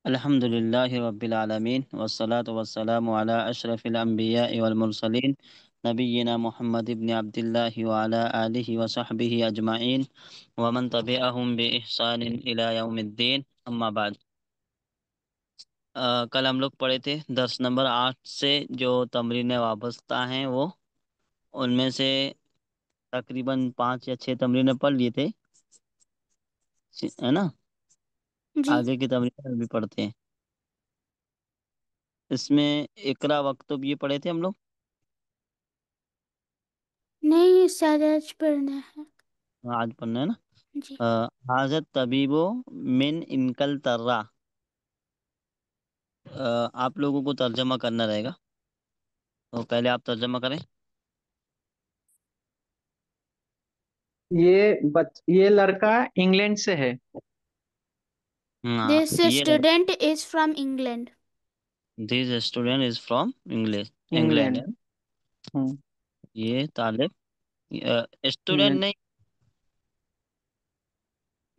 الحمد لله رب العالمين والصلاة والسلام على أشرف الأنبياء والمرسلين نبينا محمد بن عبد الله وعلى آله وصحبه أجمعين ومن تبعهم بإحسان إلى يوم الدين أما بعد. کل ہم لوگ پڑھے تھے درس نمبر 8 سے جو تمرینیں وابستہ ہیں وہ ان میں سے تقریباً 5 یا 6 تمرینیں پڑھ لیے تھے، ہے نا؟ جی آگے کی تمرینیں بھی پڑھتے ہیں. اس میں اقرا وقتب یہ پڑھے تھے ہم لوگ. نہیں، سارج پڑھنا ہے. آج پڑھنا ہے نا. جی حاضر طبیبو من انکل ترا. آپ لوگوں کو ترجمہ کرنا رہے گا، تو پہلے آپ ترجمہ کریں. یہ لڑکا انگلینڈ سے ہے. دس یہ student is from England. This student is from English England England. ہے. ہوں، یہ طالب اسٹوڈنٹ انگلینڈ. نہیں،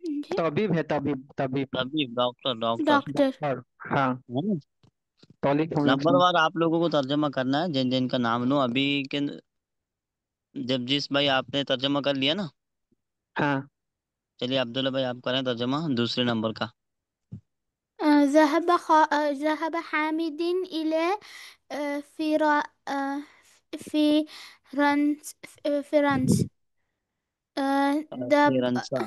جی طبیب ہے، طبیب طبیب. طبیب، ڈاکٹر ڈاکٹر. ڈاکٹر. ڈاکٹر. ہاں. ہے نا؟ ٹالیک ہم لوگ نمبر وار آپ لوگوں کو ترجمہ کرنا ہے، جن جن کا نام لوں ابھی کے. جب جس بھائی آپ نے ترجمہ کر لیا نا، ہاں. چلیے عبداللہ بھائی آپ کریں ترجمہ دوسرے نمبر کا. ذهب حامد إلى فرا فرنسا. فرنسا. دب فرنسا.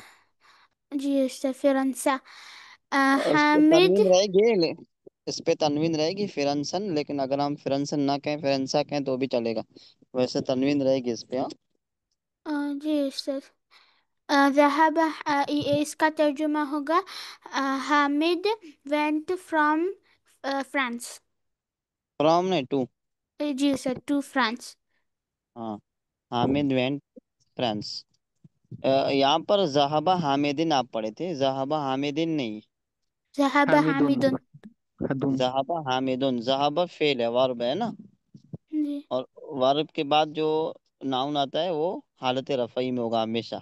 جی أستاذ فرنسا. اس پہ حامد. تنوین رہے گی، اس پہ تنوین رہے گی فرنسن، لیکن اگر ہم فرنسن نہ کہیں فرنسا کہیں تو بھی چلے گا، ویسے تنوین رہے گی اس پہ. جی أستاذ. ذهب اس کا ترجمہ ہوگا Hamid went from France. From نے ٹو. جی سر، ٹو فرانس. ہاں، حامد وینٹ فرانس. یہاں پر ذہبہ حامدین آپ پڑھے تھے، ذہبہ حامدین نہیں. ذهب حمیدن. حامد. حدون. ذہبہ حامدون، ذہبہ فعل ہے، ورب ہے نا. جی اور ورب کے بعد جو ناؤن آتا ہے وہ حالت رفعی میں ہوگا ہمیشہ.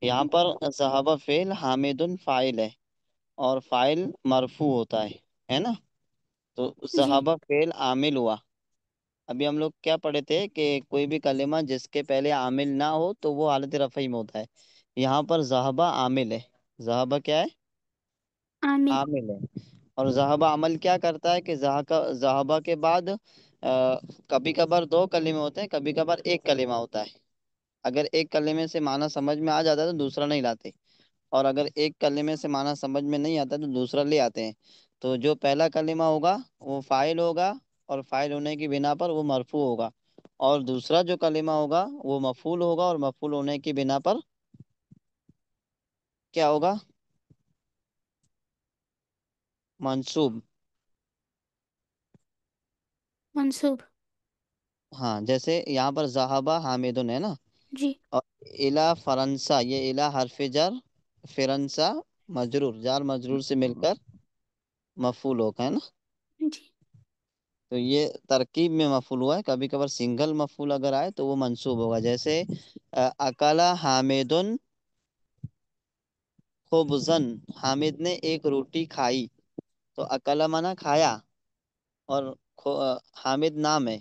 یہاں پر ذہبہ فعل، حامدن فاعل ہے، اور فاعل مرفوع ہوتا ہے نا. تو جی ذہبہ فعل عامل ہوا. ابھی ہم لوگ کیا پڑھے تھے کہ کوئی بھی کلمہ جس کے پہلے عامل نہ ہو تو وہ حالت رفعی میں ہوتا ہے. یہاں پر ذہبہ عامل ہے. ذہبہ کیا ہے؟ عامل. عامل ہے. اور ذہبہ عمل کیا کرتا ہے کہ ذہبہ کے بعد کبھی کبھار دو کلمے ہوتے ہیں، کبھی کبھار ایک کلمہ ہوتا ہے. اگر ایک کلمے سے معنی سمجھ میں آ جاتا ہے تو دوسرا نہیں لاتے، اور اگر ایک کلمے سے معنی سمجھ میں نہیں آتا تو دوسرا لے آتے ہیں. تو جو پہلا کلمہ ہوگا وہ فاعل ہوگا، اور فاعل ہونے کی بنا پر وہ مرفوع ہوگا. اور دوسرا جو کلمہ ہوگا وہ مفعول ہوگا، اور مفعول ہونے کی بنا پر کیا ہوگا؟ منصوب. منصوب. ہاں، جیسے یہاں پر ذہبہ حامدن ہے نا، جی اور الا فرنسا، یہ الا حرف جر، فرنسا مجرور، جار مجرور سے مل کر مفعول ہوگا، ہے نا. جی تو یہ ترکیب میں مفعول ہوا ہے. کبھی کبھار سنگل مفعول اگر آئے تو وہ منصوب ہوگا، جیسے اکلا حامدن خبزن، حامد نے ایک روٹی کھائی. تو اکلا مانا کھایا، اور حامد نام ہے،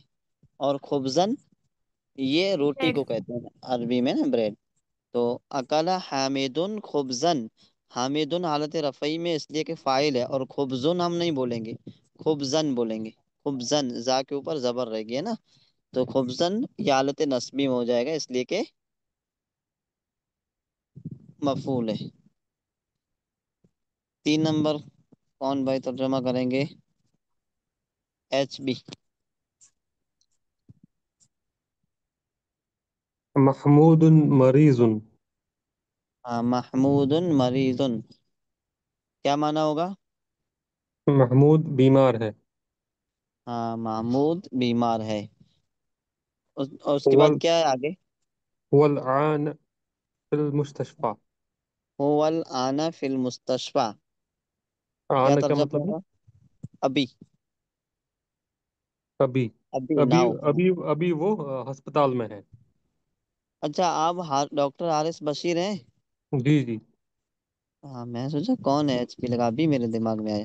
اور خبزن یہ روٹی بریڈ. کو کہتے ہیں عربی میں نا، بریڈ. تو اکلا حامدن خبزن، حامدن حالت رفعی میں اس لیے کہ فاعل ہے، اور خبزن ہم نہیں بولیں گے، خبزن بولیں گے. خبزن زا کے اوپر زبر رہ گی ہے نا، تو خبزن یہ حالت نصبی میں ہو جائے گا، اس لیے کہ مفعول ہے. 3 نمبر کون بھائی ترجمہ کریں گے؟ H be. محمود مریض. ہاں، محمود مریض، کیا معنی ہوگا؟ محمود بیمار ہے. ہاں، محمود بیمار ہے. اور اس کے هو بعد کیا ہے آگے؟ هو الآن في المستشفى. هو الآن فی المستشفى، کیا آنا کیا ترجمہ مطلب ہے؟ ہوگا؟ ابھی. ابھی. ابھی ابھی ناؤ. ابھی ابھی وہ ہسپتال میں ہے. اچھا، آپ ڈاکٹر حارث بشیر ہیں؟ جی جی. ہاں، میں سوچا کون ہے، ایچ پی لگا، ابھی میرے دماغ میں آیا.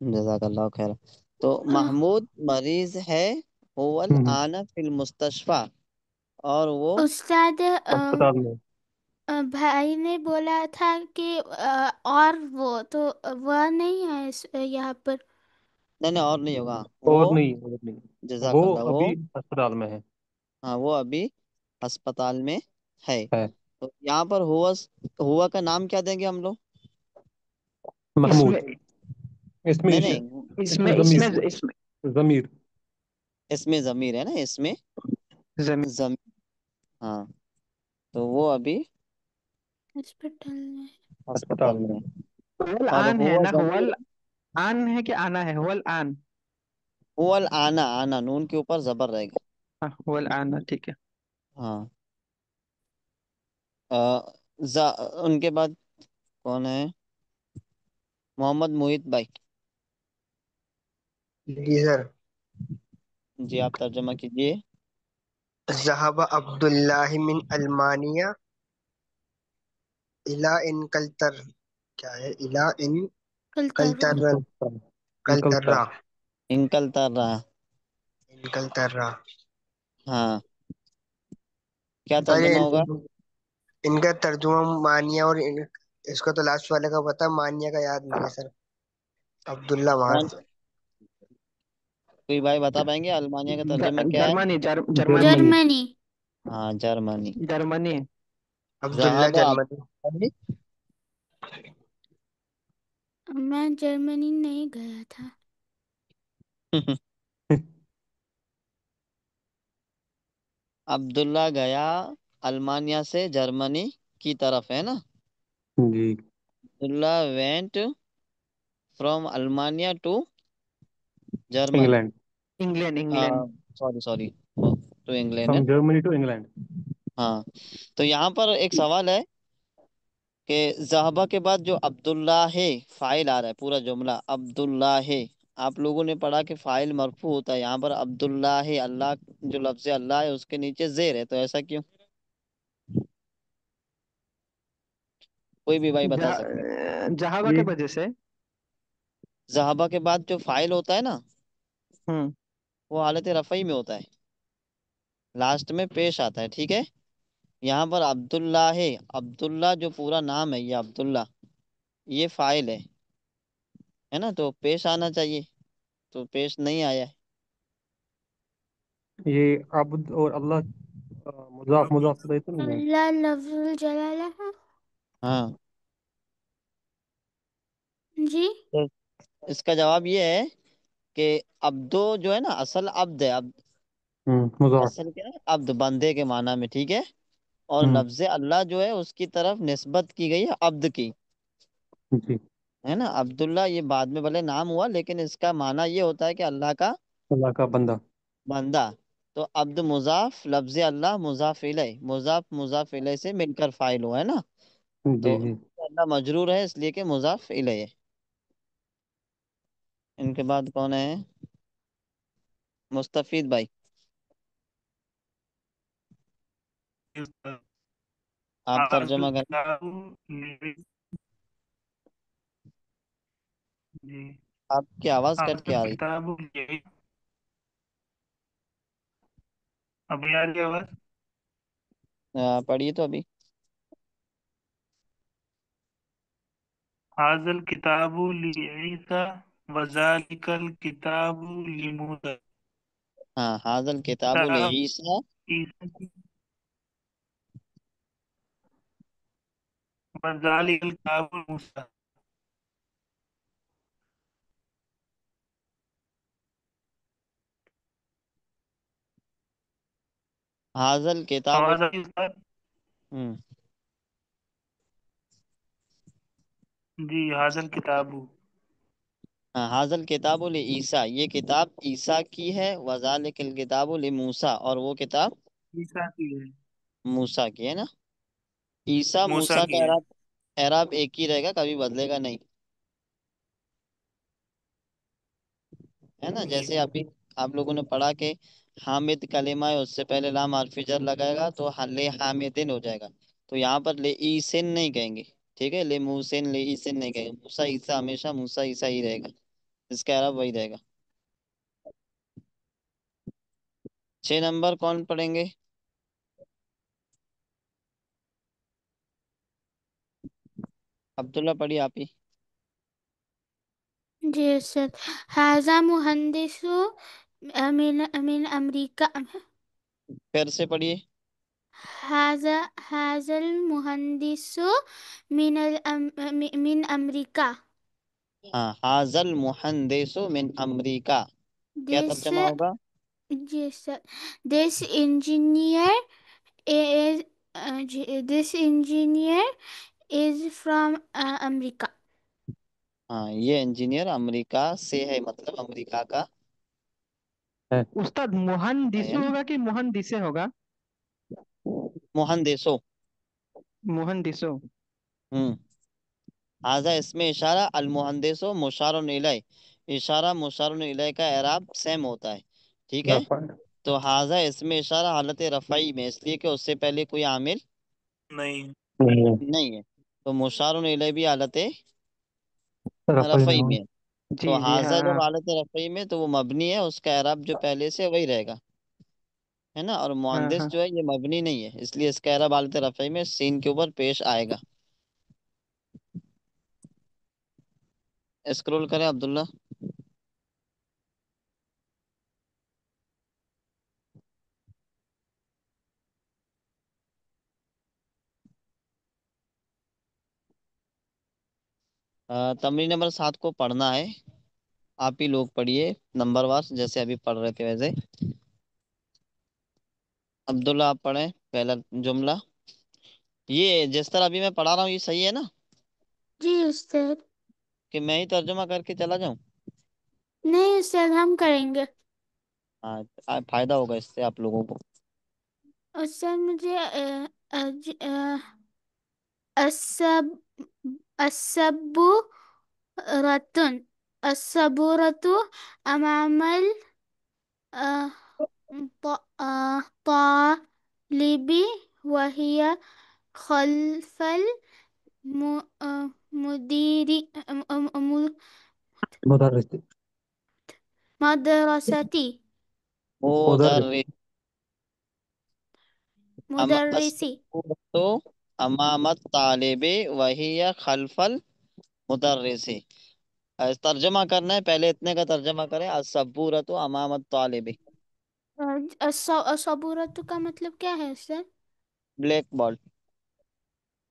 جزاک اللہ خیر. تو آہ، محمود مریض ہے، هو ہوں، الآن فی المستشفى، اور وہ استاد اسپتال میں. بھائی نے بولا تھا کہ اور وہ تو وہ نہیں ہے یہاں پر. نہیں نہیں اور نہیں ہوگا اور وہ. نہیں، اور نہیں. جزاک وہ اللہ. وہ ابھی اسپتال میں ہے. ہاں وہ ابھی ہسپتال میں ہے. ہے تو یہاں پر ہوا کا نام کیا دیں گے ہم لوگ؟ اس محمود. میں اس میں نہیں اشارہ، نہیں اس اس میں میں اس ضمیر. میں اس میں ضمیر. اس میں ضمیر ہے نا، اس میں زمین ضمیر. ہاں تو وہ ابھی ہاسپٹل میں. اسپتال ہسپتال میں. میں ہے. ہول اور آن ہے ہوا نا، ضمیر ہول آن ہے کہ آنا ہے؟ ہول آن. هو الآن، آنا نون کے اوپر زبر رہے گا. ہاں ہول آن ٹھیک ہے. ہاں. آ، ان کے بعد کون ہے؟ محمد محیط بھائی. جی سر. جی آپ ترجمہ کیجیے. ذهب عبد الله من المانيا الى انکلتر. کیا ہے؟ الى کلترا. انکلترن. نکلتا. کلترا. انکلتا رہا. انکلترا. ہاں کیا ارے ترجمہ ہوگا؟ ان کا ترجمہ مانیہ، اور اس کا تو لاسٹ والے کا پتا، مانیہ کا یاد نہیں ہے سر. عبداللہ وہاں کون سے. کوئی بھائی بتا پائیں گے المانیہ کا ترجمہ کیا ہے؟ جرمنی جرمنی جرمنی. جرمنی. ہاں جرمنی. جرمنی. عبداللہ ذهب جرمنی. میں جرمنی نہیں گیا تھا. عبداللہ گیا المانیہ سے جرمنی کی طرف، ہے نا. جی. Abdullah went from Almania to Germany. England. England England. Sorry to England. From Germany to England. ہاں تو یہاں پر ایک سوال ہے کہ ذہبہ کے بعد جو عبداللہ ہے فاعل آ رہا ہے، پورا جملہ عبداللہ ہے. آپ لوگوں نے پڑھا کہ فاعل مرفوع ہوتا ہے، یہاں پر عبداللہ ہے، اللہ جو لفظ اللہ ہے اس کے نیچے زیر ہے، تو ایسا کیوں؟ کوئی بھی بھائی بتا سکتے ہیں. جہابہ یہ کے وجہ سے. ذہبہ کے بعد جو فاعل ہوتا ہے نا ہوں. وہ حالت رفعی میں ہوتا ہے، لاسٹ میں پیش آتا ہے، ٹھیک ہے. یہاں پر عبداللہ ہے، عبداللہ جو پورا نام ہے یہ عبداللہ، یہ فاعل ہے نا، تو پیش آنا چاہیے، تو پیش نہیں آیا ہے. یہ عبد اور اللہ مضاف مضاف الیہ تو نہیں ہے. اللہ لفظ الجلالہ ہے. ہاں جی. تو اس کا جواب یہ ہے کہ عبدو جو ہے نا اصل عبد ہے، مضاف. اصل کیا ہے؟ عبد، بندے کے معنی میں، ٹھیک ہے. اور ہوں. لفظ اللہ جو ہے اس کی طرف نسبت کی گئی ہے عبد کی، جی. ہے نا. عبداللہ یہ بعد میں بھلے نام ہوا لیکن اس کا معنی یہ ہوتا ہے کہ اللہ کا اللہ کا بندہ. بندہ. تو عبد مضاف، لفظ اللہ مضاف الیہ، مضاف مضاف الیہ سے مل کر فاعل ہوا ہے نا. جی تو جی. اللہ مجرور ہے اس لیے کہ مضاف الیہ ہے. ان کے بعد کون ہے؟ مستفید بھائی، آپ حاضر ترجمہ کریں. کتاب جی. آپ کی آواز کٹ کے حاضر آ رہی. کتاب یہی. ابھی آ رہی ہے آواز؟ پڑھیے تو ابھی. حاضر کتاب لعیسیٰ وذالک الکتاب لموسیٰ. ہاں حاضر کتاب کتاب لعیسیٰ. عیسیٰ کی، وذالک الکتاب لموسیٰ. حاضر کتاب آواز آ رہی ہے استاد؟ ہم، جی. حاضر کتاب ہاں حاضر کتاب لعیسیٰ، یہ کتاب عیسیٰ کی ہے. وذالک الکتاب لموسیٰ، اور وہ کتاب عیسیٰ کی ہے، موسیٰ کی ہے نا. عیسیٰ موسیٰ موسیٰ کا کی ہے. اعراب ایک ہی رہے گا، کبھی بدلے گا نہیں، ہے نا. جی. جیسے ابھی آپ لوگوں نے پڑھا کہ حامد کلمہ ہے، اس سے پہلے لام حرف جر لگائے گا تو لے حامدن ہو جائے گا. تو یہاں پر لے ایسن نہیں کہیں گے، ٹھیک ہے، لے موسین لے عیسین نہیں کہے گا، موسا عیسیٰ ہمیشہ موسا عیسیٰ ہی رہے گا، اس کا اعراب وہی رہے گا۔ 6 نمبر کون پڑھیں گے؟ عبداللہ پڑھیے آپ ہی۔ جی سر، هذا مهندس من أمريكا. پھر سے پڑھیے۔ هذا المهندس من أمريكا. ہاں، حاض المحندس من امریکہ، کیا This ترجمہ ہوگا؟ yes sir. This engineer is this engineer is from America. ہاں، یہ انجینئر امریکہ سے ہے، مطلب امریکہ کا ہے۔ استاد ہے مہندسو نا؟ ہوگا کہ مہندسے ہوگا؟ مہندسو۔ مہندسو۔ ہوں، حاضہ اس میں اشارہ، المحندسو مشار الیہ، اشارہ مشار الیہ کا اعراب سیم ہوتا ہے، ٹھیک ہے؟ رفع تو حاضہ اس میں اشارہ حالت رفعی میں، اس لیے کہ اس سے پہلے کوئی عامل نہیں، نہیں ہے، نہیں ہے، تو مشار الیہ بھی حالت رفع ہی میں رفعی ہو۔ میں ہے۔ تو جی جی حاضہ ہاں جب حالت رفعی میں تو وہ مبنی ہے، اس کا اعراب جو پہلے سے وہی رہے گا، ہے نا؟ اور ہاں مہندس ہاں۔ جو ہے یہ مبنی نہیں ہے، اس لیے اس کا اعراب حالت رفعی میں سین کے اوپر پیش آئے گا۔ اسکرول کریں عبداللہ۔ تمرین نمبر 7 کو پڑھنا ہے، آپ ہی لوگ پڑھیے نمبر وار، جیسے ابھی پڑھ رہے تھے ویسے۔ عبداللہ آپ پڑھیں پہلا جملہ۔ یہ جس طرح ابھی میں پڑھا رہا ہوں یہ صحیح ہے نا، جی استاد۔ کہ میں ہی ترجمہ کر کے چلا جاؤں؟ نہیں استاد، ہم کریں گے۔ ہاں، فائدہ ہوگا اس سے آپ لوگوں کو۔ استاد مجھے السب السبورة الصبورة أمام الطالب وهي خلف المدير مدرس مدرستي مدرس مدرس، مدرسي تو امام الطالب وہی خلف المدرس، ترجمہ کرنا ہے، پہلے اتنے کا ترجمہ کریں، الصبورۃ امام الطالب، الصبورة کا مطلب کیا ہے سر؟ بلیک بورڈ،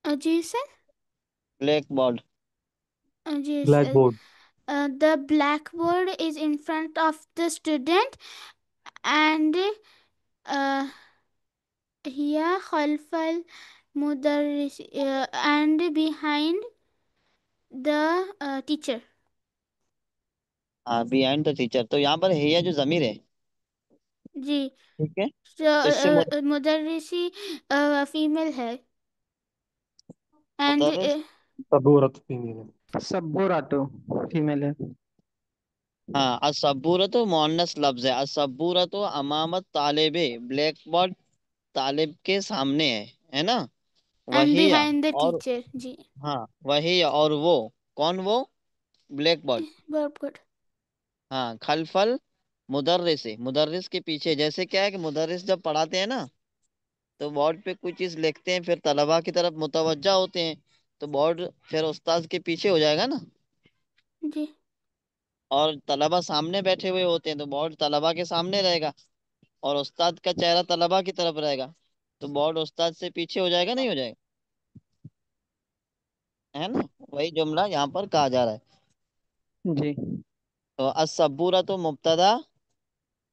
جی سر۔ Black board. جی black sir, board the blackboard is in front of the student and هي خلف المدرس and behind the teacher. ہاں، بیہائنڈ دا ٹیچر، تو یہاں پر ہے جو ضمیر ہے، جی، ٹھیک ہے؟ جو اس سے مدرسی فیمیل ہے and مدرس، صبورت فیمیل ہے۔ سبوراتو فیمیل ہے۔ ہاں، الصبورۃ مؤنث لفظ ہے، الصبورۃ امام الطالب، بلیک بورڈ طالب کے سامنے ہے نا؟ and وہی، behind the اور teacher. جی، ہاں وہی، اور وہ کون؟ وہ بلیک بورڈ، بہت گڈ۔ ہاں، خلف المدرس، مدرس کے پیچھے، جیسے کیا ہے کہ مدرس جب پڑھاتے ہیں نا تو بورڈ پہ کوئی چیز لکھتے ہیں، پھر طلبا کی طرف متوجہ ہوتے ہیں، تو بورڈ پھر استاد کے پیچھے ہو جائے گا نا، جی اور طلبا سامنے بیٹھے ہوئے ہوتے ہیں تو بورڈ طلبا کے سامنے رہے گا، اور استاد کا چہرہ طلبا کی طرف رہے گا، تو بورڈ استاد سے پیچھے ہو جائے گا نہیں ہو جائے گا، ہے نا؟ وہی جملہ یہاں پر کہا جا رہا ہے۔ جی تو الصبورۃ مبتدا،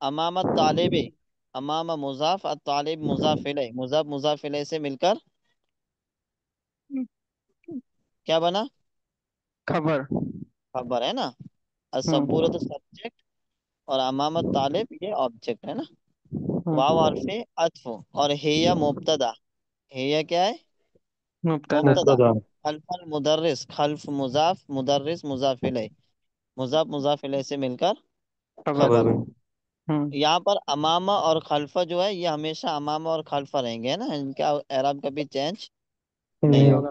امام الطالب، امام مضاف، الطالب مضاف الیہ، مضاف مضاف الیہ سے مل کر کیا بنا؟ خبر۔ خبر، ہے نا؟ ہوں الصبورۃ سبجیکٹ اور امام الطالب یہ آبجیکٹ ہے نا؟ ہوں۔ واو حرف عطف، اور ہی مبتدا، ہی کیا ہے؟ مبتدا۔ مبتدا، مبتدا خلف المدرس، خلف مضاف، مدرس مضاف الیہ، مضاف مضاف الیہ سے مل کر خبر۔ خبر۔ خبر بن ہوں۔ یہاں پر امامہ اور خلفہ جو ہے یہ ہمیشہ امامہ اور خلفہ رہیں گے، ہے نا؟ ان کا اعراب کبھی چینج نہیں نہیں ہوگا۔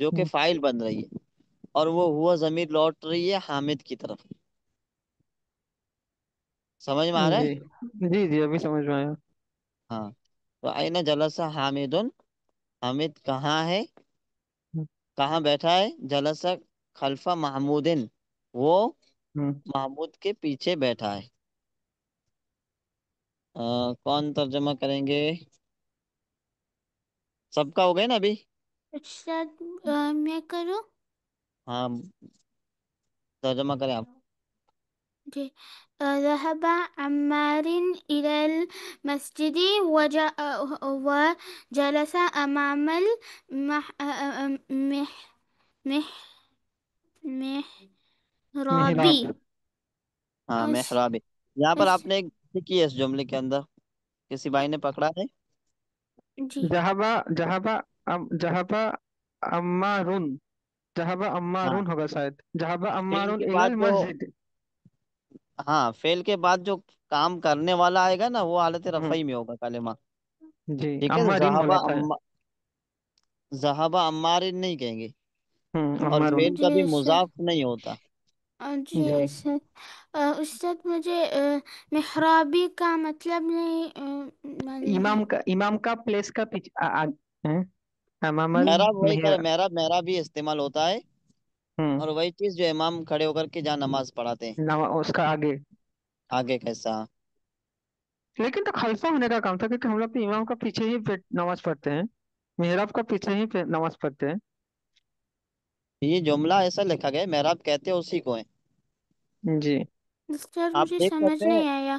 جو کہ فائل بن رہی ہے، اور وہ ہوا ضمیر لوٹ رہی ہے حامد کی طرف. سمجھ میں آ رہا جی ہے؟ جی جی ابھی سمجھ میں آیا. ہاں. تو آئینہ جلسہ حامد، حامد کہاں ہے، کہاں بیٹھا ہے؟ جلسہ خلفہ محمودن، وہ ہوں. محمود کے پیچھے بیٹھا ہے. کون ترجمہ کریں گے؟ سب کا ہو گیا نا ابھی؟ استاد میں کروں؟ ہاں ترجمہ کریں آپ. جی. ذهب عمار إلى المسجد وجلس أمام المحراب. محراب. ہاں اس محراب. یہاں پر اس آپ نے ایک غلطی کی ہے اس جملے کے اندر، کسی بھائی نے پکڑا ہے. جی جہابا عمارن. جہابا ہاں عمارن ہوگا شاید. جہابا فعل عمارن کے الی بعد جو، المسجد. ہاں فعل کے بعد جو کام کرنے والا آئے گا نا، وہ حالت ہوں. رفعی میں ہوگا کلمہ. جی ٹھیک ہے، تو عمارین ذہبہ بولا تھا. ذہبہ عمار نہیں کہیں گے. اور عمارن. فعل جی کبھی سر. مضاف نہیں ہوتا. جی جی سر. استاد مجھے محرابی کا مطلب نہیں معلوم ہے. امام کا پلیس کا پیچھے ہیں؟ امام محراب وہی کرے، المحراب. محراب محراب بھی استعمال ہوتا ہے، ہوں. اور وہی چیز جو امام کھڑے ہو کر کے جہاں نماز پڑھاتے ہیں. اس کا آگے. آگے کیسا؟ لیکن تو خلفہ ہونے کا کام تھا، کیونکہ ہم لوگ تو امام کا پیچھے ہی نماز پڑھتے ہیں. محراب کا پیچھے ہی نماز پڑھتے ہیں. یہ جملہ ایسا لکھا گیا ہے، محراب کہتے ہیں اسی کو ہے. جی. استاد آپ مجھے دیکھ سمجھ سکتے ہیں، نہیں آیا.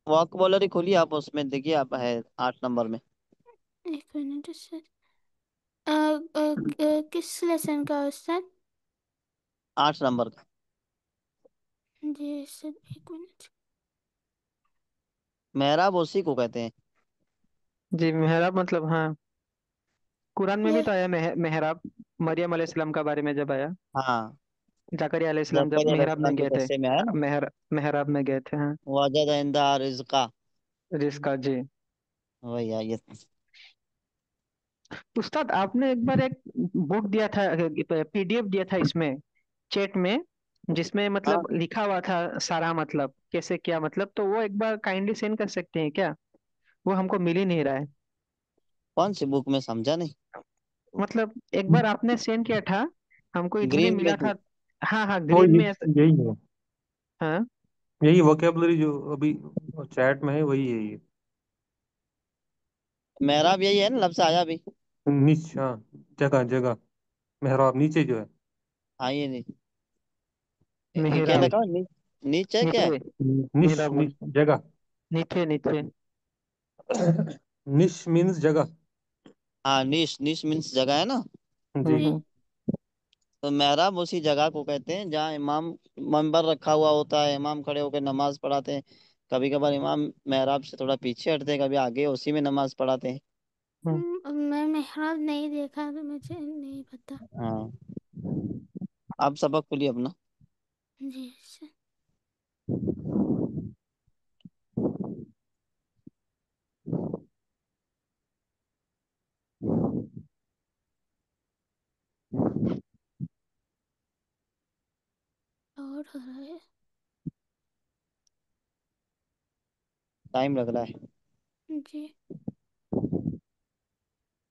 واکبولری کھولیے آپ، اس میں دیکھیے آپ ہے 8 نمبر میں. ایک منٹ استاد. کس لیسن کا استاد؟ 8 نمبر کا. جی استاد ایک منٹ. محراب اسی کو کہتے ہیں. جی محراب مطلب ہاں، قرآن میں بھی یہ تو آیا محراب. مریم علیہ السلام کا بارے میں جب آیا، ہاں زکریا علیہ السلام جب زکریا علیہ محراب میں السلام کے گئے تھے. قصے میں ہے نا، محراب میں گئے تھے ہاں. وجد عندها رزقا. رزقا. جی. وہی آیت. استاد آپ نے ایک بار ایک بک دیا تھا، پی ڈی ایف دیا تھا اس میں چیٹ میں، جس میں ہاں مطلب لکھا ہوا تھا سارا مطلب کیسے کیا مطلب، تو وہ ایک بار کائنڈلی سینڈ کر سکتے ہیں کیا؟ وہ ہم کو مل ہی نہیں رہا ہے. کون سی بک میں سمجھا نہیں؟ مطلب ایک بار آپ نے سینڈ کیا تھا ہم کو، ادھر ہی گرین میں ملا تھی. تھا. ہاں ہاں تو گرین میں یہی ہے، ہاں. یہی ووکیبلری جو ابھی چیٹ میں ہے وہی ہے یہ. محراب یہی ہے نا، لفظ آیا بھی. ہاں جگہ جگہ، محراب نیچے جو ہے. ہاں یہ نہیں کیا محراب. لکھا ہو؟ نیچے کیا ہے؟ نیچے. نش محراب نش جگہ. نیچے نیچے. نش مینس جگہ. ہاں نیش، نیش مینس جگہ ہے نا. ہوں جی. جی. ہوں. تو محراب اسی جگہ کو کہتے ہیں جہاں امام منبر رکھا ہوا ہوتا ہے، امام کھڑے ہو کے نماز پڑھاتے ہیں. کبھی کبھار امام محراب سے تھوڑا پیچھے ہٹتے ہیں، کبھی آگے اسی میں نماز پڑھاتے ہیں. ہوں. میں محراب نہیں دیکھا تو مجھے نہیں پتا. ہاں آپ سبق کھولیے اپنا. جی سر. اور ہو رہا ہے. ٹائم لگ رہا ہے. جی.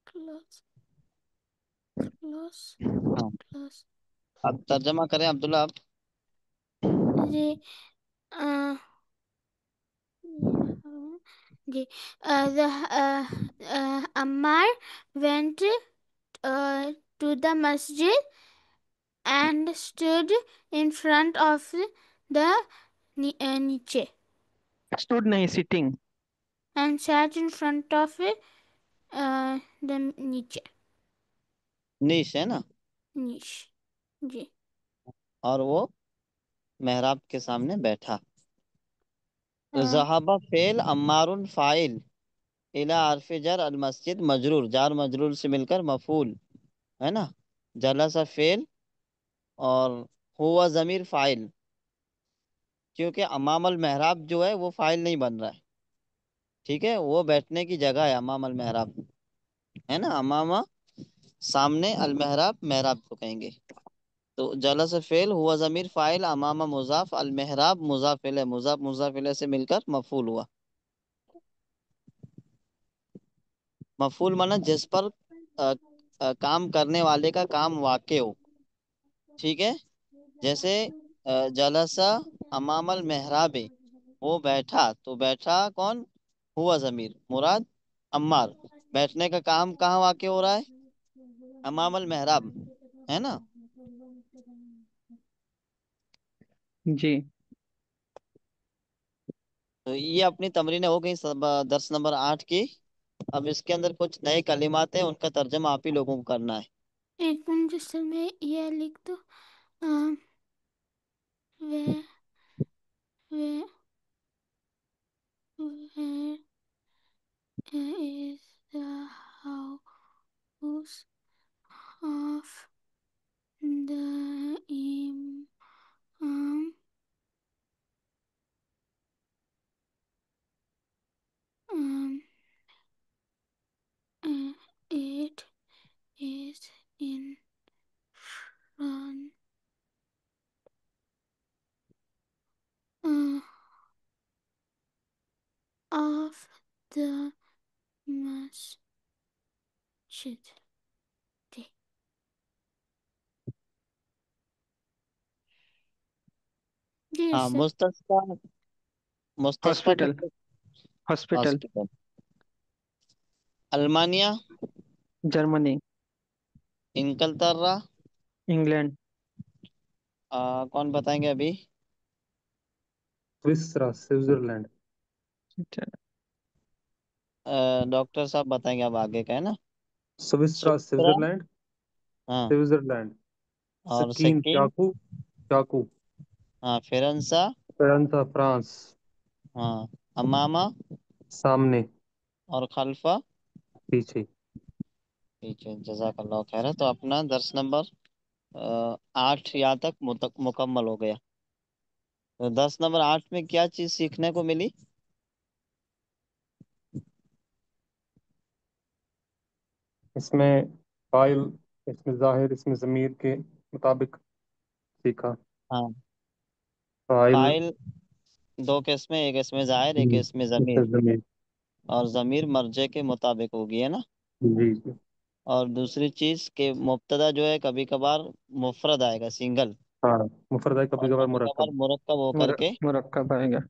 کلاس کلاس ہاں کلاس. اب ترجمہ کریں عبداللہ آپ. جی. جی. Ammar went to the masjid and stood in front of the niche اسٹوڈ نہیں sitting. and sat in front of the niche. Niche ہے نا. niche. جی. اور وہ محراب کے سامنے بیٹھا. آ، ذہبہ فعل، عمار فاعل، الی حرف جر، المسجد مجرور، جار مجرور سے مل کر مفعول ہے نا. جلسہ فعل، اور ہوا ضمیر فاعل، کیونکہ امام المحراب جو ہے وہ فاعل نہیں بن رہا ہے. ٹھیک ہے، وہ بیٹھنے کی جگہ ہے امام المحراب، ہے نا. امامہ سامنے، المحراب محراب کو کہیں گے. تو جلس فعل، ہوا ضمیر فاعل، امامہ مضاف، المحراب مضاف الیہ، مضاف الیہ سے مل کر مفعول ہوا. مفعول مانا جس پر کام کرنے والے کا کام واقع ہو. ٹھیک ہے. جیسے جلسہ امام المحراب، وہ بیٹھا، تو بیٹھا کون؟ ہوا ضمیر، مراد عمار. بیٹھنے کا کام کہاں واقع ہو رہا ہے؟ امام المحراب، ہے نا. جی. تو یہ اپنی تمرین ہو گئی درس نمبر 8 کی. اب اس کے اندر کچھ نئے کلمات ہیں، ان کا ترجمہ آپ ہی لوگوں کو کرنا ہے. ایک منٹ جس سے میں یہ لکھ دو. وے وے where is the house of the imam? Um, it is in front of the masjid. جی ہاں، سر. مستسقا. مستسقا ہاسپٹل. کس؟ ہاسپٹل. ہاسپٹل. المانیہ. جرمنی. انکلترا. انگلینڈ. کون بتائیں گے ابھی؟ سوئسرا سوئٹزرلینڈ. ڈاکٹر صاحب بتائیں گے اب آگے کا، ہے نا. سوئسرا سوئسرا. سوئٹزرلینڈ. ہاں. سوئٹزرلینڈ. اور سکین سکین. چاقو. چاقو. ہاں. فرنسا. فرنسا فرانس. ہاں. امامہ. سامنے. اور خلفہ. پیچھے. ٹھیک ہے، جزاک اللہ خیر. تو اپنا درس نمبر 8 یہاں تک مکمل ہو گیا. تو درس نمبر 8 میں کیا چیز سیکھنے کو ملی؟ اس میں فاعل، اس میں ظاہر، اس میں ضمیر کے مطابق سیکھا. ہاں. فاعل. فاعل دو قسمیں، ایک اس میں ظاہر، ایک اس میں اس ضمیر. میں ضمیر. اور ضمیر مرجع کے مطابق ہوگی، ہے نا. جی جی. اور دوسری چیز کہ مبتدا جو ہے کبھی کبھار مفرد آئے گا، سنگل. ہاں، مفرد ہے، کبھی اور کبھار کبھی مرکب. کبھار مرکب ہو کر کے مرکب آئے گا.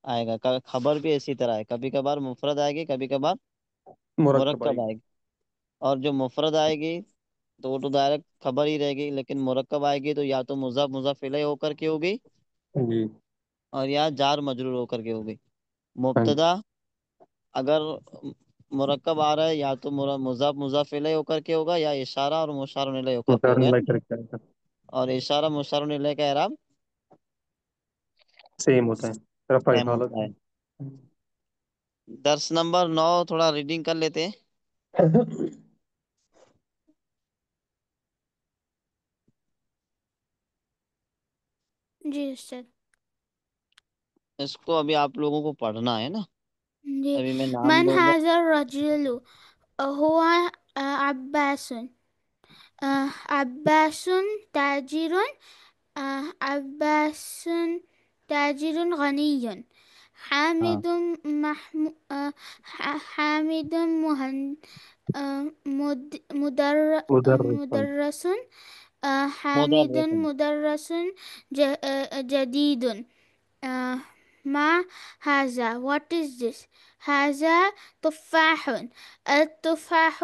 آئے گا. خبر بھی اسی طرح ہے، کبھی کبھار مفرد آئے گی، کبھی کبھار مرکب آئی. مرکب آئے گی. اور جو مفرد آئے گی تو وہ تو ڈائریکٹ خبر ہی رہے گی، لیکن مرکب آئے گی تو یا تو مضاف الیہ ہو کر کے ہوگی، جی. اور یا جار مجرور ہو کر کے ہوگی. ہاں جی. مبتدا اگر مرکب آ رہا ہے یا تو مضاف الیہ ہو کر کے ہوگا، یا اشارہ اور مشار الیہ ہو کر کے مشار ہوگا، ہے اللہ نا. کر کے آئے گا. اور اشارہ مشار الیہ کا اعراب سیم ہوتا ہے، رفع سیم حالت. ہوتا ہے. درس نمبر 9 تھوڑا ریڈنگ کر لیتے ہیں. جی سر. اس کو ابھی آپ لوگوں کو پڑھنا ہے نا. جی. ابھی میں نام من لوں گا. هذا الرجل؟ هو عباس. عباس تاجر. عباس تاجر غني. ہاں. حامد حامد مدرس. مدرس. حامد مدرس. مدرس جديد. ما هذا؟ What is this? هذا تفاح. التفاح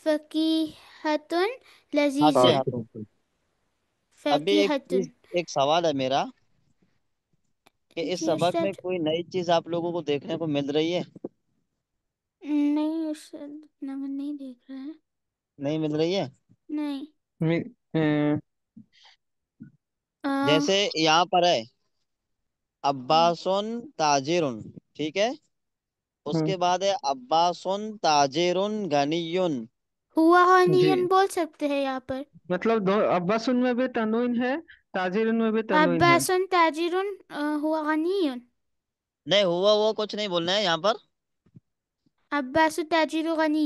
فكيهة ہاتھے لذيذة. ہاتھوں. ابھی ایک فاكهة. چیز، ایک سوال ہے میرا کہ اس جی سبق میں ارشاد. کوئی نئی چیز آپ لوگوں کو دیکھنے کو مل رہی ہے؟ نہیں ارشاد، اتنا میں نہیں دیکھ رہا ہے. نہیں مل رہی ہے. نہیں. جیسے یہاں پر ہے عباسن تاجرن، ٹھیک ہے. اس کے بعد ہے عباسن تاجرن غنیون. ہوا جی، غنی بول سکتے ہیں یہاں پر. مطلب دو عباسن میں بھی تنوین ہے، تاجرن میں بھی تنوین ہے. عباس تاجر ہوا غنی. نہیں، ہوا وہ کچھ نہیں بولنا ہے یہاں پر. عباس تاجر غنی.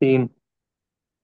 3।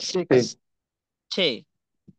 6। 6।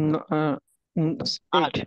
8। 8।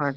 8।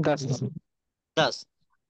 10। 10।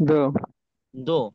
2। 2।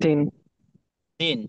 3। 3।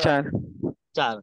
4। 4।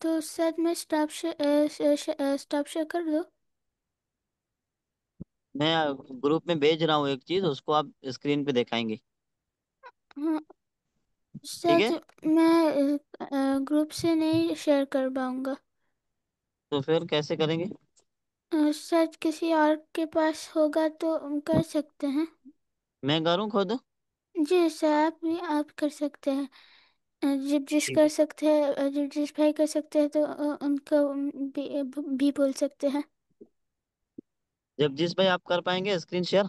تو سر میں اسٹاپ شیئر کر دو. میں گروپ میں بھیج رہا ہوں ایک چیز، اس کو آپ اسکرین پہ دکھائیں گے. ہاں ٹھیک سر، ہے، میں گروپ سے نہیں شیئر کر پاؤں گا. تو پھر کیسے کریں گے؟ سر کسی اور کے پاس ہوگا تو کر سکتے ہیں. میں کروں خود؟ جی سر، آپ کر سکتے ہیں. جب جس ٹھیک کر ہے، سکتے ہیں، جب جس بھائی کر سکتے ہیں تو ان کو بھی بول سکتے ہیں. جب جس بھائی آپ کر پائیں گے اسکرین شیئر.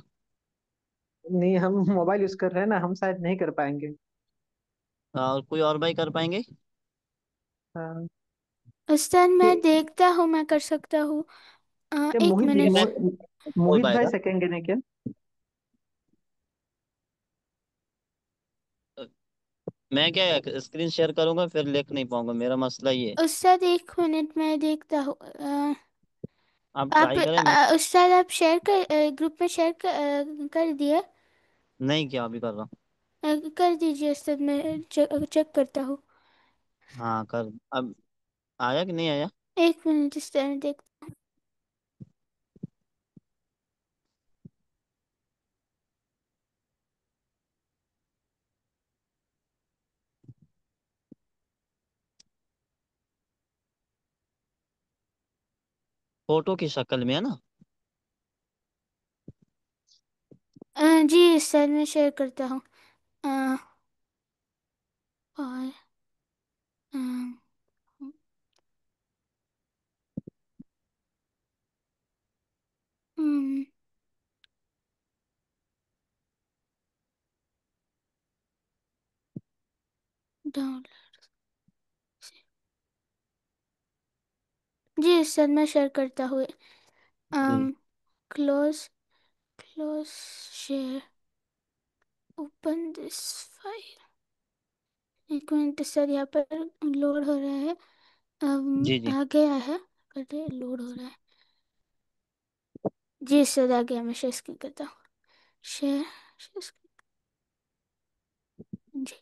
نہیں، ہم موبائل یوز کر رہے ہیں نا، ہم شاید نہیں کر پائیں گے. اور کوئی اور بھائی کر پائیں گے؟ ہاں. استاد میں کہ دیکھتا ہوں، میں کر سکتا ہوں. کہ ایک ٹھیک ہے، منٹ. میں ہو موہت پائے بھائی گا. سیکنڈ نے کیا؟ میں کیا اسکرین شیئر کروں گا پھر لکھ نہیں پاؤں گا، میرا مسئلہ یہ ہے. استاد ایک منٹ میں دیکھتا ہوں. آپ آپ ٹرائی کریں. میں استاد آپ شیئر گروپ میں شیئر کر دیے. نہیں کیا، ابھی کر رہا ہوں. کر دیجیے استاد، میں چیک کرتا ہوں. ہاں کر. اب آیا کہ نہیں آیا؟ ایک منٹ استاد دیکھ. فوٹو کی شکل میں ہے نا؟ جی استاد میں شیئر کرتا ہوں. اور ڈاؤن. جی استاد میں شیئر کرتا ہوں. Close share. Open this file. ایک منٹ سر، یہاں پر لوڈ ہو رہا ہے. جی جی. آ گیا ہے، لوڈ ہو رہا ہے. جی سر آ گیا، میں شیئر اسکرین کرتا ہوں. شیئر جی.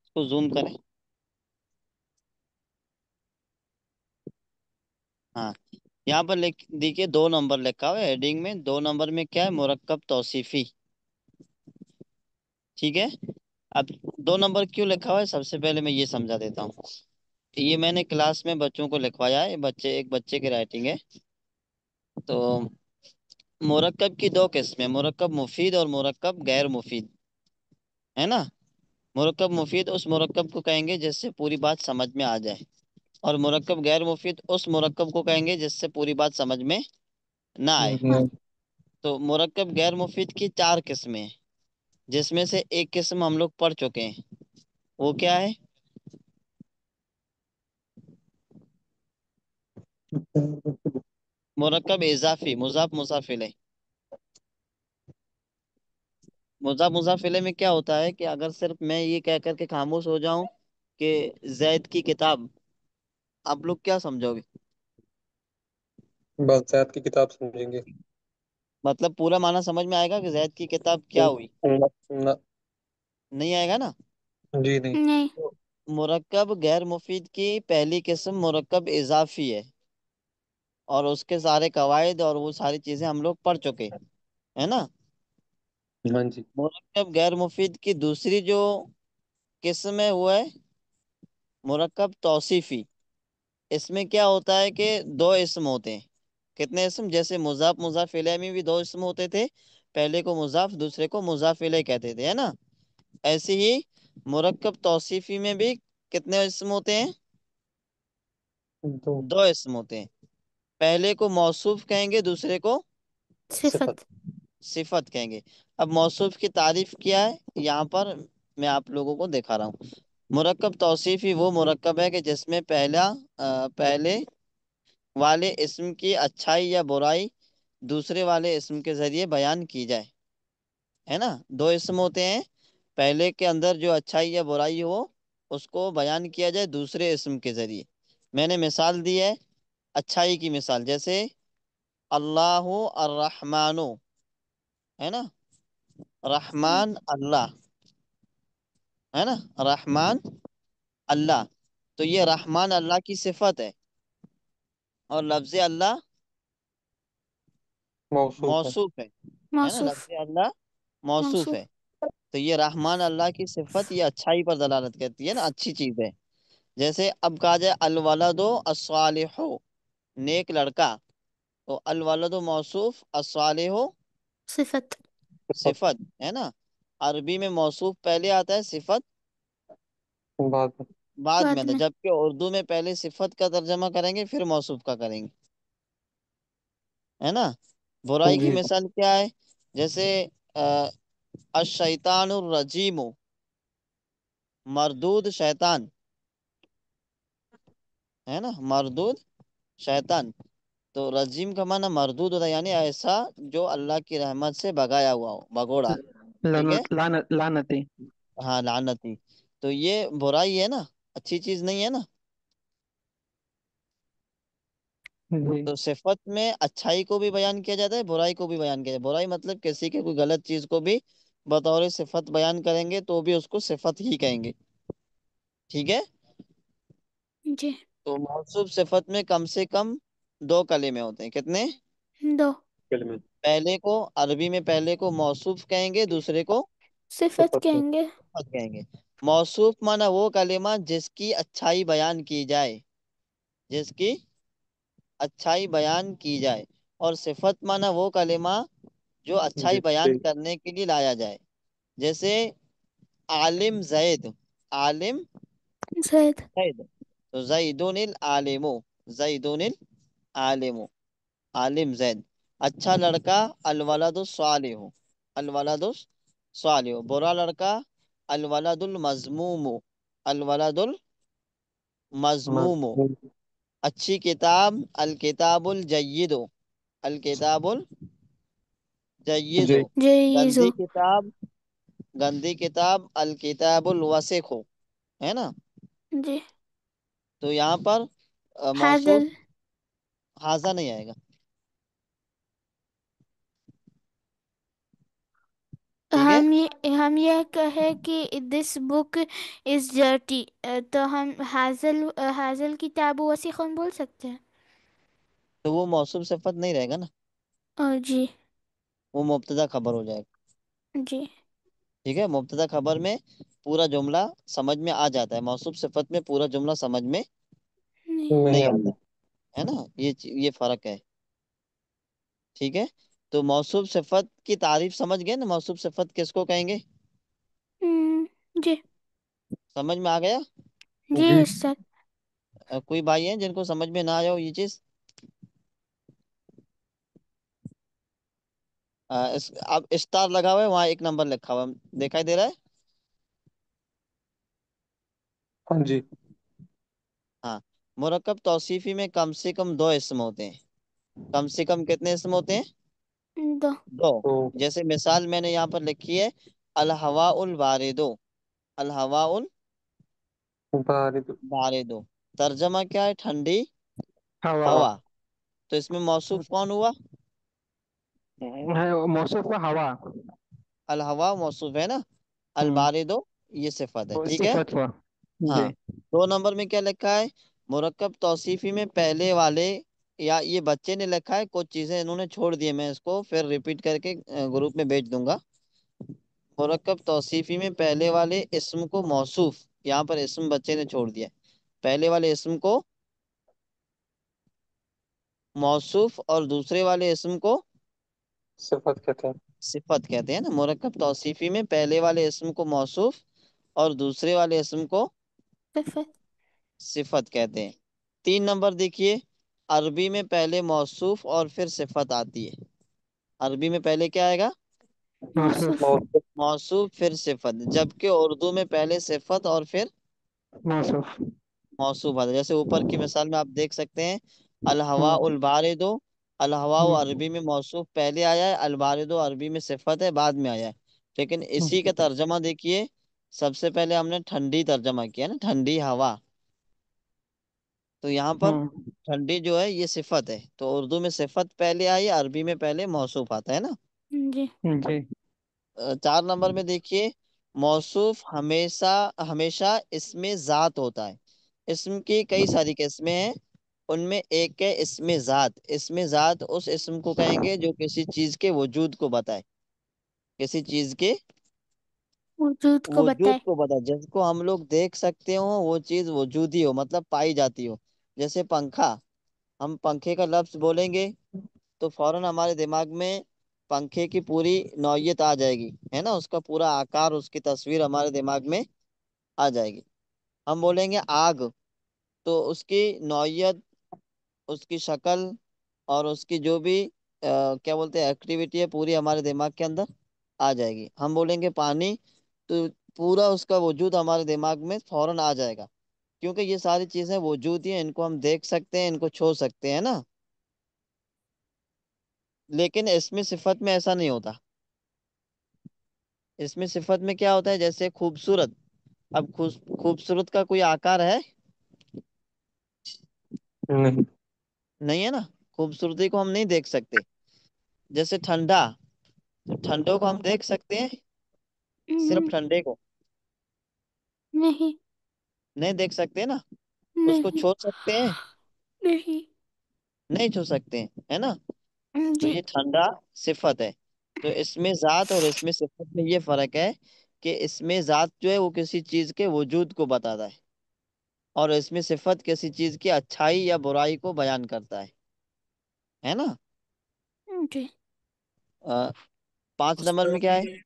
اس کو زوم کریں. ہاں، یہاں پر دیکھیے 2 نمبر لکھا ہوا ہے ہیڈنگ میں. 2 نمبر میں کیا ہے؟ مرکب توصیفی. ٹھیک ہے. اب 2 نمبر کیوں لکھا ہوا ہے، سب سے پہلے میں یہ سمجھا دیتا ہوں. یہ میں نے کلاس میں بچوں کو لکھوایا ہے، ایک بچے کی رائٹنگ ہے. تو مرکب کی 2 قسمیں، مرکب مفید اور مرکب غیر مفید، ہے نا؟ مرکب مفید اس مرکب کو کہیں گے جس سے پوری بات سمجھ میں آ جائے، اور مرکب غیر مفید اس مرکب کو کہیں گے جس سے پوری بات سمجھ میں نہ آئے. تو مرکب غیر مفید کی 4 قسمیں ہیں، جس میں سے ایک قسم ہم لوگ پڑھ چکے ہیں. وہ کیا ہے؟ مرکب اضافی، مضاف مضاف الیہ. مضاف مضاف الیہ میں کیا ہوتا ہے کہ اگر صرف میں یہ کہہ کر کے خاموش ہو جاؤں کہ زید کی کتاب، آپ لوگ کیا سمجھو گے؟ بس زید کی کتاب سمجھیں گے. مطلب پورا معنی سمجھ میں آئے گا کہ زید کی کتاب کیا ہوئی؟ نہ. نہیں آئے گا نا. جی نہیں. نہیں. تو مرکب غیر مفید کی پہلی قسم مرکب اضافی ہے، اور اس کے سارے قواعد اور وہ ساری چیزیں ہم لوگ پڑھ چکے ہے نا. ہاں جی. مرکب غیر مفید کی دوسری جو قسم ہے وہ ہے مرکب توصیفی. اس میں کیا ہوتا ہے کہ 2 اسم ہوتے ہیں. کتنے اسم؟ جیسے مضاف مضاف الیہ میں بھی 2 اسم ہوتے تھے، پہلے کو مضاف دوسرے کو مضاف الیہ کہتے تھے، ہے نا؟ ایسے ہی مرکب توصیفی میں بھی کتنے اسم ہوتے ہیں؟ دو. 2 اسم ہوتے ہیں. پہلے کو موصوف کہیں گے، دوسرے کو صفت. صفت کہیں گے. اب موصوف کی تعریف کیا ہے یہاں پر میں آپ لوگوں کو دکھا رہا ہوں. مرکب توصیفی وہ مرکب ہے کہ جس میں پہلے والے اسم کی اچھائی یا برائی دوسرے والے اسم کے ذریعے بیان کی جائے، ہے نا؟ 2 اسم ہوتے ہیں، پہلے کے اندر جو اچھائی یا برائی ہو اس کو بیان کیا جائے دوسرے اسم کے ذریعے. میں نے مثال دی ہے اچھائی کی مثال، جیسے اللہ الرحمن، ہے نا؟ رحمان اللہ، ہے نا؟ رحمان اللہ، تو یہ رحمان اللہ کی صفت ہے، اور لفظ اللہ موصوف ہے. موصوف ہے نا، موصوف لفظ اللہ موصوف موصوف ہے. تو یہ رحمان اللہ کی صفت، یہ اچھائی پر دلالت کرتی ہے نا، اچھی چیز ہے. جیسے اب کہا جائے الولد الصالح، نیک لڑکا، تو الولد موصوف، الصالح صفت صفت صفت ہے نا. عربی میں موصوف پہلے آتا ہے، صفت بعد میں. بعد میں بعد آتا ہے، میں. جبکہ اردو میں پہلے صفت کا ترجمہ کریں گے پھر موصوف کا کریں گے، ہے نا. برائی کی جی مثال کیا ہے؟ جیسے الشیطان الرجیم، مردود شیطان، ہے نا، مردود شیطان. تو رجیم کا معنی مردود ہوتا ہے، یعنی ایسا جو اللہ کی رحمت سے بگایا ہوا ہو، بگوڑا. ٹھیک ہے، لعنتی. ہاں لعنتی. تو یہ برائی ہے نا، اچھی چیز نہیں ہے نا. جی تو صفت میں اچھائی کو بھی بیان کیا جاتا ہے، برائی کو بھی بیان کیا جاتا ہے. برائی مطلب کسی کے کوئی غلط چیز کو بھی بطور صفت بیان کریں گے تو بھی اس کو صفت ہی کہیں گے. ٹھیک ہے. جی. تو موصوف صفت میں کم سے کم دو کلمے ہوتے ہیں. کتنے؟ 2. کلمے. پہلے کو عربی میں پہلے کو موصوف کہیں گے، دوسرے کو صفت صفت ہے. کہیں گے. صفت کہیں گے. موصوف مانا وہ کلمہ جس کی اچھائی بیان کی جائے، جس کی اچھائی بیان کی جائے. اور صفت مانا وہ کلمہ جو اچھائی جس سے بیان کرنے کے لیے لایا جائے. جیسے عالم زید، عالم زید. زید، تو زیدون العالم، زیدون العالم، عالم زید. اچھا لڑکا الولد الصالح، الولد الصالح. برا لڑکا الولد المذموم، الولد المذموم. مضمون. اچھی کتاب الکتاب الجید، الکتاب الجید. جی. جیزو. گندی کتاب، گندی کتاب الکتاب الوسخ، ہے نا. جی. تو یہاں پر موصوف حاضر. حاضر نہیں آئے گا. ٹھیک ہے. ہم یہ کہے کہ دس بک از ڈرٹی، تو ہم حاضل کتاب وسیخن بول سکتے ہیں. تو وہ موصوف صفت نہیں رہے گا نا، جی. وہ مبتدا خبر ہو جائے گا. جی. ٹھیک ہے. مبتدا خبر میں پورا جملہ سمجھ میں آ جاتا ہے، موصوف صفت میں پورا جملہ سمجھ میں نہیں. نہیں نہیں آتا. آتا، ہے نا. یہ فرق ہے. ٹھیک ہے. تو موصوف صفت کی تعریف سمجھ گئے نا، موصوف صفت کس کو کہیں گے؟ جی. سمجھ میں آ گیا؟ جی جی. استاد. کوئی بھائی ہیں جن کو سمجھ میں نہ آیا ہو یہ چیز؟ اب اسٹار لگا ہوا ہے، وہاں ایک نمبر لکھا ہوا ہے، دکھائی دے رہا ہے؟ ہاں جی. ہاں. مرکب توصیفی میں کم سے کم دو اسم ہوتے ہیں. کم سے کم کتنے اسم ہوتے ہیں؟ 2. دو. تو جیسے مثال میں نے یہاں پر لکھی ہے، الہواء البارد، الہواء بارد. البارد. ترجمہ کیا ہے؟ ٹھنڈی ہوا. ہوا. ہوا. تو اس میں موصوف کون ہوا؟ موصوف کا ہوا. الہوا موصوف ہے نا، ہوں. البارد یہ صفت ہے. ٹھیک ہے. صفت ہوا. ہاں. جی. 2 نمبر میں کیا لکھا ہے؟ مرکب توصیفی میں پہلے والے، یا یہ بچے نے لکھا ہے، کچھ چیزیں انہوں نے چھوڑ دی، میں اس کو پھر ریپیٹ کر کے گروپ میں بھیج دوں گا. مرکب توصیفی میں پہلے والے اسم کو موصوف، یہاں پر اسم بچے نے چھوڑ دیا، پہلے والے اسم کو موصوف اور دوسرے والے اسم کو صفت کہتے ہیں. صفت کہتے ہیں نا. مرکب توصیفی میں پہلے والے اسم کو موصوف اور دوسرے والے اسم کو صفت. صفت کہتے ہیں. 3 نمبر دیکھیے، عربی میں پہلے موصوف اور پھر صفت آتی ہے. عربی میں پہلے کیا آئے گا؟ موصوف. موصوف. موصوف. موصوف پھر صفت، جبکہ اردو میں پہلے صفت اور پھر موصوف. موصوف آتا ہے. جیسے اوپر کی مثال میں آپ دیکھ سکتے ہیں، الہواء ہوں. البارد، الہواء ہوں. عربی میں موصوف پہلے آیا ہے، البارد عربی میں صفت ہے بعد میں آیا ہے. لیکن ہوں. اسی کا ترجمہ دیکھیے، سب سے پہلے ہم نے ٹھنڈی ترجمہ کیا نا، ٹھنڈی ہوا. تو یہاں پر ہوں. ٹھنڈی جو ہے یہ صفت ہے، تو اردو میں صفت پہلے آئی، عربی میں پہلے موصوف آتا ہے نا. جی. جی. 4 نمبر میں دیکھیے، موصوف ہمیشہ ہمیشہ اسم ذات ہوتا ہے. اسم کی کئی ساری قسمیں ہیں. ان میں ایک ہے اسم ذات. اسم ذات اس اسم کو کہیں گے جو کسی چیز کے وجود کو بتائے. کسی چیز کے وجود کو وجود بتائے. کو بتائے، جس کو ہم لوگ دیکھ سکتے ہو وہ چیز وجودی ہو، مطلب پائی جاتی ہو. جیسے پنکھا، ہم پنکھے کا لفظ بولیں گے تو فوراً ہمارے دماغ میں پنکھے کی پوری نوعیت آ جائے گی، ہے نا. اس کا پورا آکار، اس کی تصویر ہمارے دماغ میں آ جائے گی. ہم بولیں گے آگ، تو اس کی نوعیت، اس کی شکل اور اس کی جو بھی کیا بولتے ہیں ایکٹیویٹی ہے پوری ہمارے دماغ کے اندر آ جائے گی. ہم بولیں گے پانی، تو پورا اس کا وجود ہمارے دماغ میں فوراً آ جائے گا، کیونکہ یہ ساری چیزیں وجود ہی ہیں. ان کو ہم دیکھ سکتے ہیں، ان کو چھو سکتے ہیں نا. لیکن اس میں صفت میں ایسا نہیں ہوتا. اس میں صفت میں کیا ہوتا ہے، جیسے خوبصورت. اب خوبصورت کا کوئی آکار ہے؟ نہیں. نہیں ہے نا. خوبصورتی کو ہم نہیں دیکھ سکتے. جیسے ٹھنڈا، تو ٹھنڈوں کو ہم دیکھ سکتے ہیں، صرف ہم، ٹھنڈے کو نہیں. نہیں دیکھ سکتے نا. اس کو نہیں. چھو سکتے ہیں؟ نہیں. نہیں چھو سکتے ہیں، ہے نا. تو جی. یہ ٹھنڈا صفت ہے. تو اس میں ذات اور اس میں صفت میں یہ فرق ہے کہ اس میں ذات جو ہے وہ کسی چیز کے وجود کو بتاتا ہے، اور اس میں صفت کسی چیز کی اچھائی یا برائی کو بیان کرتا ہے نا. جی. آ، 5 نمبر میں استاد کیا ہے؟ یہ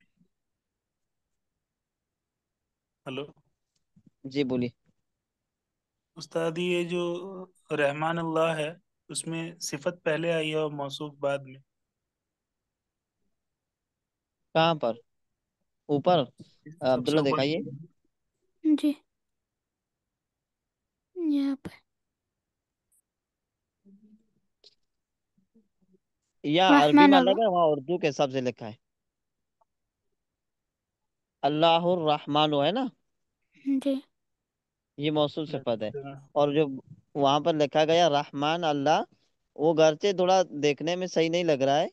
ہلو جی بولیے. استاد یہ جو رحمان اللہ ہے اس میں صفت پہلے آئی ہے اور موصوف بعد میں. کہاں پر؟ اوپر سب سے عبداللہ اوپر. دکھائیے. جی. یہاں پر یا عربی رحمان میں الگ اللہ. ہے، وہاں اردو کے حساب سے لکھا ہے. اللہ الرحمن ہے نا، جی. یہ موصول صفت ہے. اچھا. اور جو وہاں پر لکھا گیا رحمان اللہ، وہ گرچہ تھوڑا دیکھنے میں صحیح نہیں لگ رہا ہے،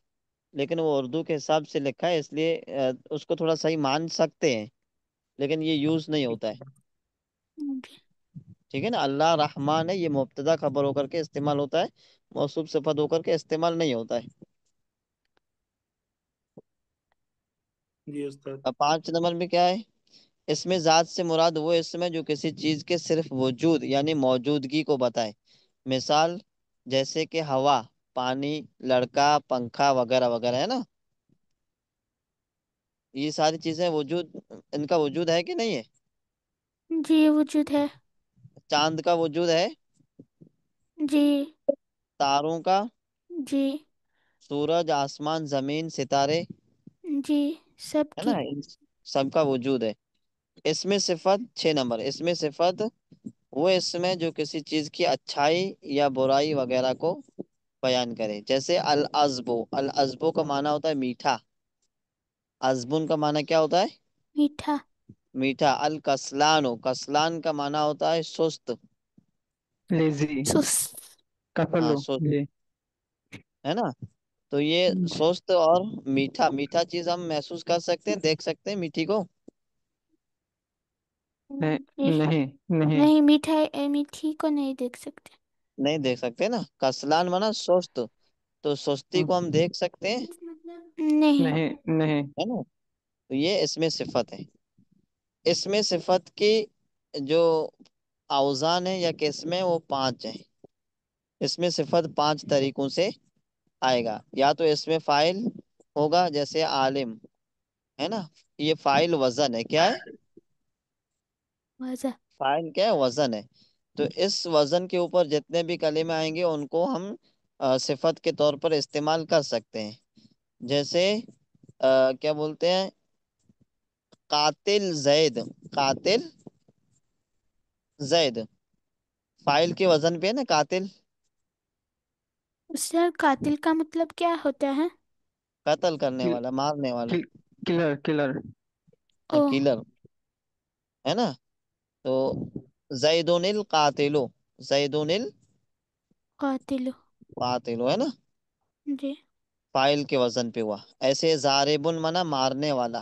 لیکن وہ اردو کے حساب سے لکھا ہے، اس لیے اس کو تھوڑا صحیح مان سکتے ہیں، لیکن یہ یوز نہیں ہوتا ہے. جی. ٹھیک ہے نا. اللہ رحمان ہے، یہ مبتدا خبر ہو کر کے استعمال ہوتا ہے، موصوف صفت ہو کر کے استعمال نہیں ہوتا ہے. جی استاد. اب 5 نمبر میں کیا ہے؟ اس میں ذات سے مراد وہ اسم ہے جو کسی چیز کے صرف وجود یعنی موجودگی کو بتائے. مثال جیسے کہ ہوا، پانی، لڑکا، پنکھا وغیرہ وغیرہ، ہے نا. یہ ساری چیزیں وجود، ان کا وجود ہے کہ نہیں ہے؟ جی وجود ہے. چاند کا وجود ہے، جی. تاروں کا، جی. سورج، آسمان، زمین، ستارے، جی سب ہے نا. کی. ان سب کا وجود ہے. اس میں صفت 6 نمبر، اس میں صفت وہ اسم ہے جو کسی چیز کی اچھائی یا برائی وغیرہ کو بیان کرے. جیسے العزبو، العزبو کا معنی ہوتا ہے میٹھا. عزبن کا معنی کیا ہوتا ہے؟ میٹھا. میٹھا. الکسلان، کسلان کا معنی ہوتا ہے سست، لیزی. سس. کفلو. سست، جی. ہے نا. تو یہ سست اور میٹھا، میٹھا چیز ہم محسوس کر سکتے ہیں، دیکھ سکتے ہیں میٹھی کو. نہیں. نہیں. نہیں میٹھا میٹھی کو نہیں دیکھ سکتے. نہیں دیکھ سکتے نا. کسلان مانا سست، تو سستی کو ہم دیکھ سکتے ہیں، نہیں. نہیں. نہیں. ہے نا. تو یہ اس میں صفت ہے. اس میں صفت کی جو اوزان ہے یا قسمیں وہ 5 ہیں. اس میں صفت 5 طریقوں سے آئے گا. یا تو اس میں فائل ہوگا، جیسے عالم، ہے نا. یہ فائل وزن ہے. کیا ہے وضع. فائل؟ کیا ہے؟ وزن ہے. تو اس وزن کے اوپر جتنے بھی کلمے آئیں گے ان کو ہم صفت کے طور پر استعمال کر سکتے ہیں. جیسے کیا بولتے ہیں، قاتل زید، قاتل زید، فائل کے وزن پہ ہے نا قاتل. اس سے قاتل کا مطلب کیا ہوتا ہے؟ قتل کرنے والا، مارنے والا، کلر. کلر. او. کیلر، ہے نا. تو زیدون القاتل، زیدون قاتل. القاتل، ہے نا. جی. فائل کے وزن پہ ہوا. ایسے زاربن منا مارنے والا،